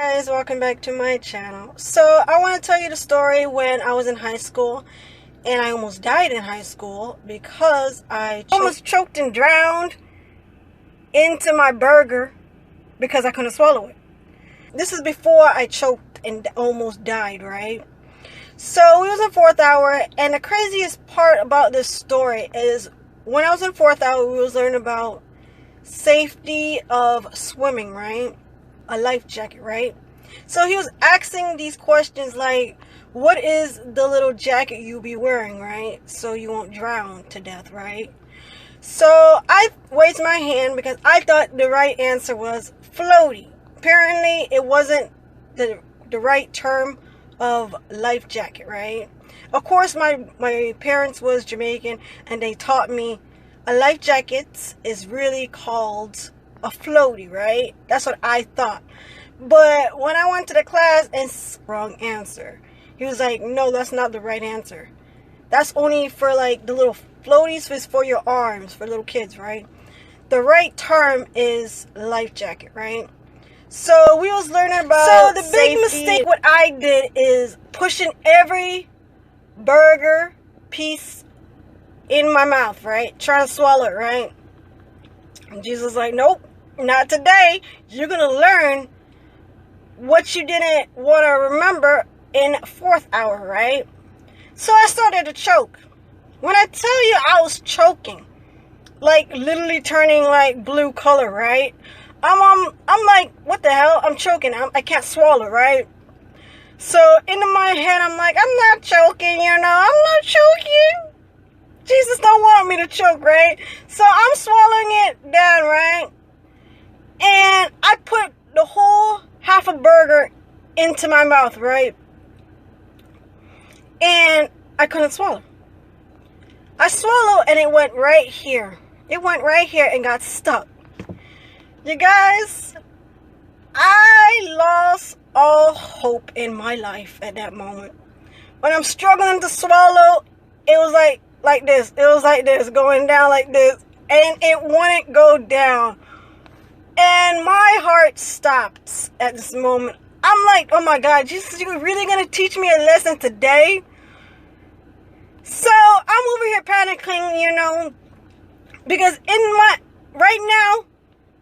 Guys, welcome back to my channel. So I want to tell you the story when I was in high school and I almost died in high school because I almost choked and drowned into my burger because I couldn't swallow it. This is before I choked and almost died, right? So we was in 4th hour, and the craziest part about this story is when I was in 4th hour, we was learning about safety of swimming, right? A life jacket, right? So he was asking these questions like, what is the little jacket you be wearing, right? So you won't drown to death, right? So I raised my hand because I thought the right answer was floaty. Apparently it wasn't the right term of life jacket, right? Of course my parents was Jamaican and they taught me a life jacket is really called a floaty, right? That's what I thought. But when I went to the class, it's wrong answer. He was like, no, that's not the right answer. That's only for like the little floaties, is for your arms, for little kids, right? The right term is life jacket, right? So we was learning about the big mistake what I did is pushing every burger piece in my mouth, right? Trying to swallow it, right? And Jesus was like, nope, not today. You're going to learn what you didn't want to remember in 4th hour, right? So I started to choke. When I tell you I was choking, like literally turning like blue color, right? I'm like, what the hell? I'm choking. I can't swallow, right? So into my head, I'm like, I'm not choking, I'm not choking. Jesus don't want me to choke, right? So I'm swallowing it down, right? And I put the whole half a burger into my mouth, right? And I couldn't swallow. I swallowed and it went right here. It went right here and got stuck. You guys, I lost all hope in my life at that moment. When I'm struggling to swallow, it was like this. It was like this, going down like this. And it wouldn't go down. And my heart stopped at this moment. I'm like, oh my God, Jesus, you really going to teach me a lesson today? So I'm over here panicking, because right now,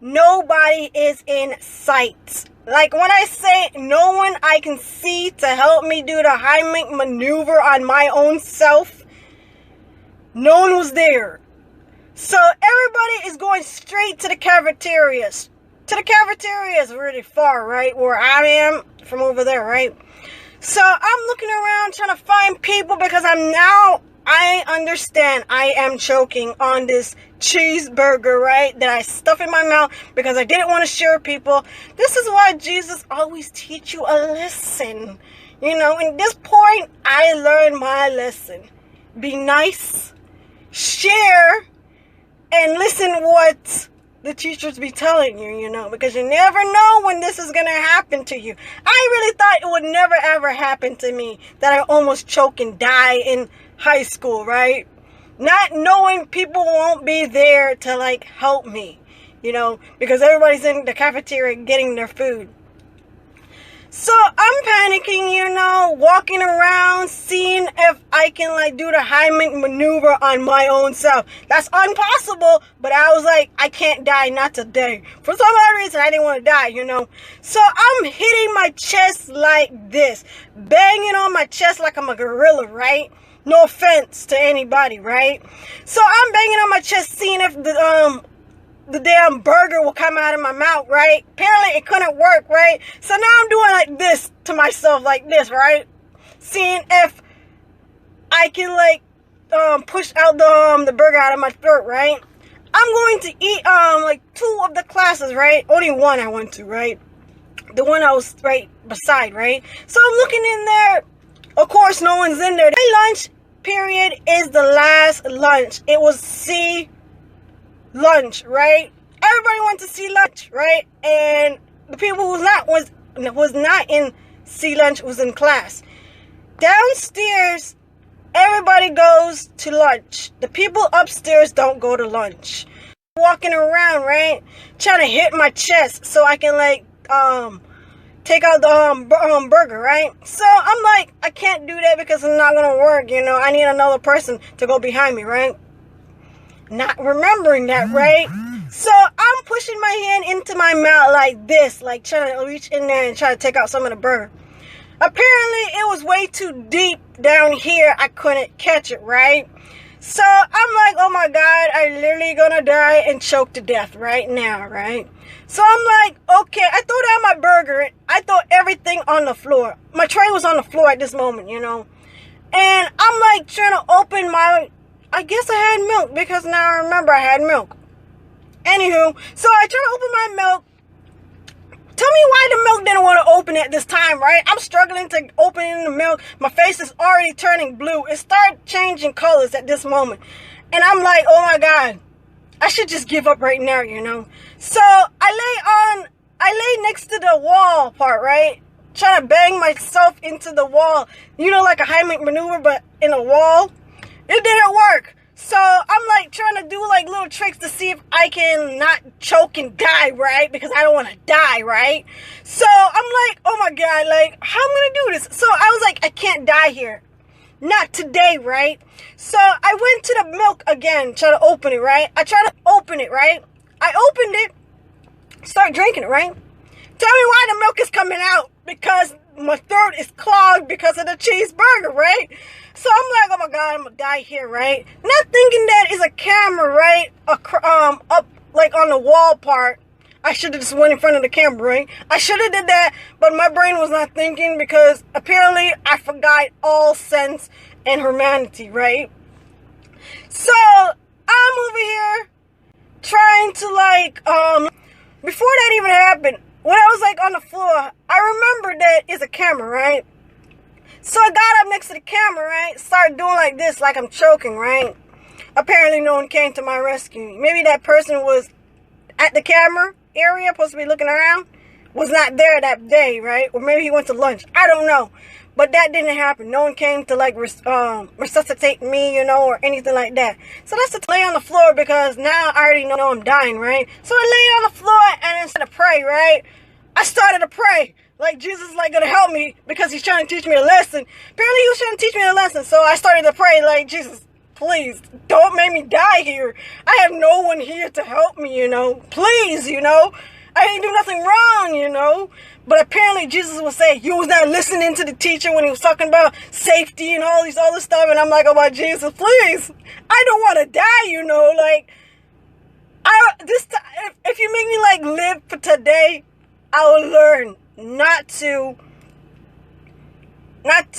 nobody is in sight. Like when I say no one I can see to help me do the Heimlich maneuver on my own self, no one was there. So everybody is going straight to the cafeterias. The cafeteria is really far, right? Where I am from over there, right? So I'm looking around trying to find people because I understand I am choking on this cheeseburger, right? That I stuff in my mouth because I didn't want to share with people. This is why Jesus always teach you a lesson. In this point, I learned my lesson. Be nice, share, and listen what the teachers be telling you, because you never know when this is going to happen to you. I really thought it would never ever happen to me, that I almost choke and die in high school, right? Not knowing people won't be there to help me, because everybody's in the cafeteria getting their food. So I'm panicking, walking around, seeing if I can do the Heimlich maneuver on my own self. That's impossible, but I was like, I can't die, not today. For some odd reason, I didn't want to die, So I'm hitting my chest like this, banging on my chest like I'm a gorilla, right? No offense to anybody, right? So I'm banging on my chest, seeing if the damn burger will come out of my mouth, right? Apparently it couldn't work, right? So now I'm doing like this to myself, like this, right? Seeing if I can push out the burger out of my throat, right? I'm going to eat 2 of the classes, right? Only one I went to, right? The one I was right beside, right? So I'm looking in there. Of course, no one's in there. My lunch period is the last lunch. It was C lunch, right? Everybody went to C lunch, right? And the people who was not in C lunch was in class. Downstairs, everybody goes to lunch. The people upstairs don't go to lunch. Walking around, right? Trying to hit my chest so I can take out the burger, right? So I'm like, I can't do that because it's not gonna work, you know. I need another person to go behind me, right? Not remembering that, right? So I'm pushing my hand into my mouth like this, like trying to reach in there and try to take out some of the burger. Apparently it was way too deep down here. I couldn't catch it, right? So I'm like, oh my God, I'm literally gonna die and choke to death right now, right? So I'm like, okay, I threw down my burger. I threw everything on the floor. My tray was on the floor at this moment, you know. And I'm like trying to open my, I guess I had milk because now I remember I had milk. Anywho, so I try to open my milk. Tell me why the milk didn't want to open at this time, right? I'm struggling to open the milk. My face is already turning blue. It started changing colors at this moment. And I'm like, oh my God, I should just give up right now, you know? So I lay next to the wall part, right? Trying to bang myself into the wall. You know, like a Heimlich maneuver, but in a wall. It didn't work. So I'm like trying to do like little tricks to see if I can not choke and die, right? Because I don't want to die, right? So I'm like, oh my God, like, how am I going to do this? So I was like, I can't die here. Not today, right? So I went to the milk again, try to open it, right? I try to open it, right? I opened it, start drinking it, right? Tell me why the milk is coming out. Because my throat is clogged because of the cheeseburger, right? So I'm like, oh my God, I'm gonna die here, right? Not thinking that is a camera, right? Up like on the wall part. I should have just went in front of the camera, right? I should have did that, but my brain was not thinking because apparently I forgot all sense and humanity, right? So I'm over here trying to like, before that even happened, when I was like on the floor, I remembered that it's a camera, right? So I got up next to the camera, right? Started doing like this, like I'm choking, right? Apparently no one came to my rescue. Maybe that person was at the camera area, supposed to be looking around, was not there that day, right? Or maybe he went to lunch. I don't know. But that didn't happen. No one came to like resuscitate me, you know, or anything like that. So that's to lay on the floor because now I already know I'm dying, right? So I lay on the floor and instead of pray, right? I started to pray. Like Jesus is like gonna help me because he's trying to teach me a lesson. Apparently he was trying to teach me a lesson. So I started to pray like, Jesus, please don't make me die here. I have no one here to help me, you know. Please, you know. I ain't do nothing wrong, you know. But apparently Jesus would say, you was not listening to the teacher when he was talking about safety and all this stuff. And I'm like, oh my Jesus, please. I don't want to die, you know. Like, if you make me like live for today, I will learn not to not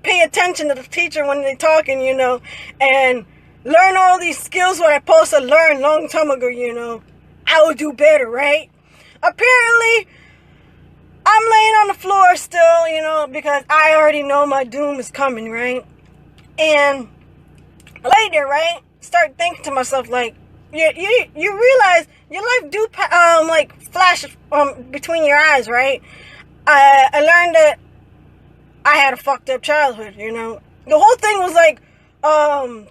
pay attention to the teacher when they're talking, you know, and learn all these skills what I'm supposed to learn long time ago, you know. I will do better, right? Apparently, I'm laying on the floor still, you know, because I already know my doom is coming, right? And lay there, right? Start thinking to myself, like, you realize your life do like flash between your eyes, right? I learned that I had a fucked up childhood, you know. The whole thing was like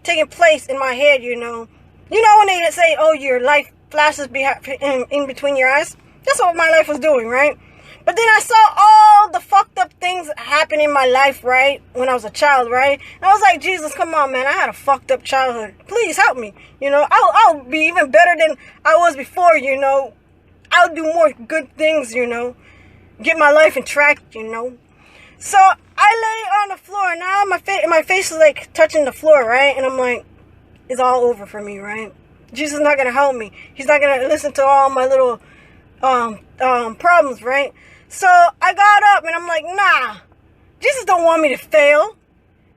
taking place in my head, you know. You know when they say, oh, your life flashes in between your eyes? That's what my life was doing, right? But then I saw all the fucked up things happen in my life, right? When I was a child, right? And I was like, Jesus, come on, man. I had a fucked up childhood. Please help me. You know, I'll be even better than I was before, you know. I'll do more good things, you know. Get my life in track, you know. So I lay on the floor. Now my face is like touching the floor, right? And I'm like, it's all over for me, right? Jesus is not going to help me. He's not going to listen to all my little problems, right? So I got up and I'm like, nah, Jesus don't want me to fail.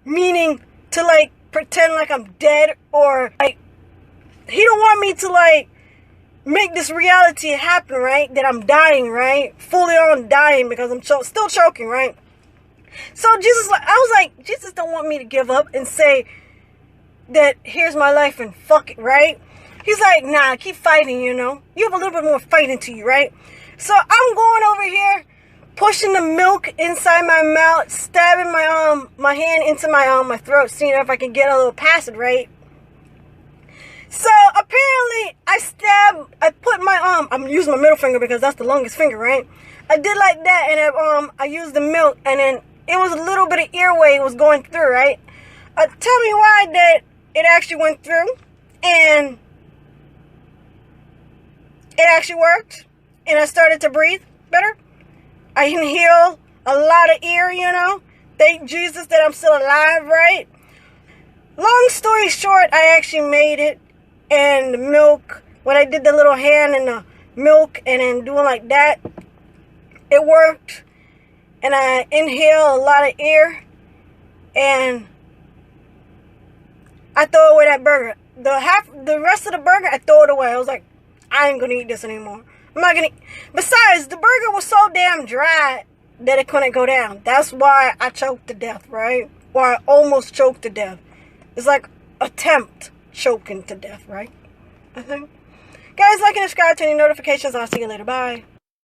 Meaning to like pretend like I'm dead or like, he don't want me to like make this reality happen, right? That I'm dying, right? Fully on dying because I'm still choking, right? So Jesus, I was like, Jesus don't want me to give up and say that here's my life and fuck it, right? He's like, nah, keep fighting, you know. You have a little bit more fighting to you, right? So I'm going over here, pushing the milk inside my mouth, stabbing my hand into my throat, seeing if I can get a little past it, right? So apparently I put my I'm using my middle finger because that's the longest finger, right? I did like that, and I used the milk, and then it was a little bit of airway was going through, right? Tell me why that it actually went through, and it actually worked, and I started to breathe better. I inhale a lot of air, you know. Thank Jesus that I'm still alive, right? Long story short, I actually made it, and the milk, when I did the little hand in the milk and then doing like that, it worked. And I inhaled a lot of air, and I throw away that burger. The rest of the burger, I throw it away. I was like, I ain't gonna eat this anymore. I'm not gonna eat. Besides, the burger was so damn dry that it couldn't go down. That's why I choked to death, right? Or I almost choked to death. It's like attempt choking to death, right? I think. Guys, like and subscribe to any notifications. I'll see you later. Bye.